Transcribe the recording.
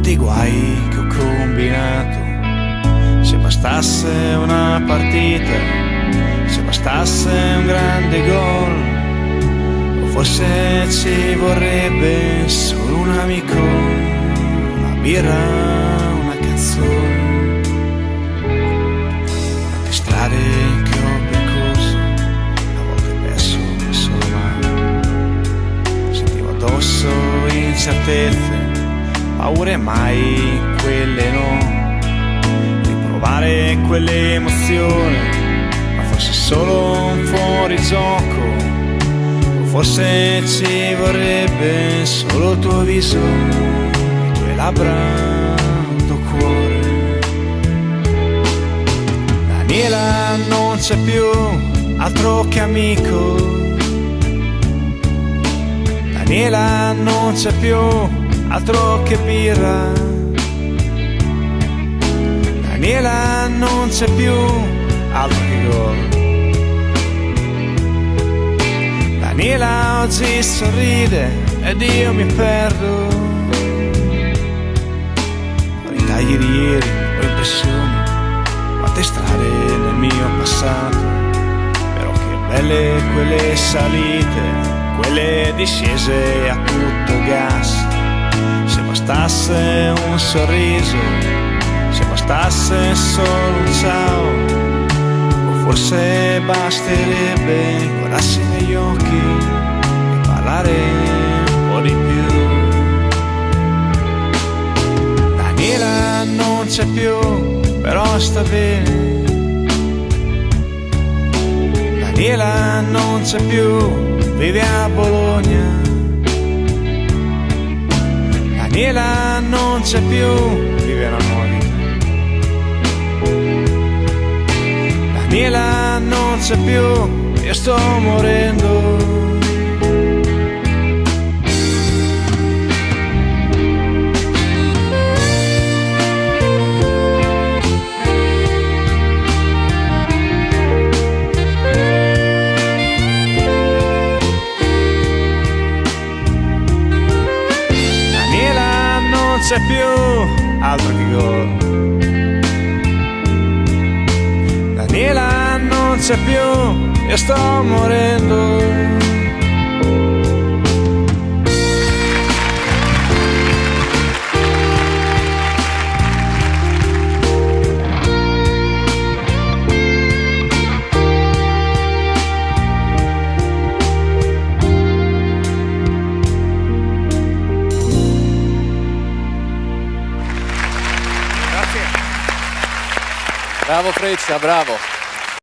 Quanti guai che ho combinato, se bastasse una partita, se bastasse un grande gol, o forse ci vorrebbe solo un amico, una birra, una canzone. Quante strade che ho percorso, a volte perso mi sono mai, sentivo addosso incertezze, paure mai quelle no, riprovare quell'emozione, ma forse solo un fuorigioco, o forse ci vorrebbe solo il tuo viso, le tue labbra, il tuo cuore. Daniela non c'è più altro che amico, Daniela non c'è più altro che birra, Daniela non c'è più altro che gol. Daniela oggi sorride ed io mi perdo, ho ritagli di ieri, ho impressioni, quante strade nel mio passato, però che belle quelle salite, quelle discese a tutto gas. Se bastasse un sorriso, se bastasse solo un ciao, o forse basterebbe guardarsi negli occhi e parlare un po' di più. Daniela non c'è più, però sta bene. Daniela non c'è più, vive a Bologna. Daniela non c'è più, vive a Monica. Daniela non c'è più, io sto morendo. Non c'è più altro che gol. Daniela non c'è più, io sto morendo. Bravo Freccia, bravo.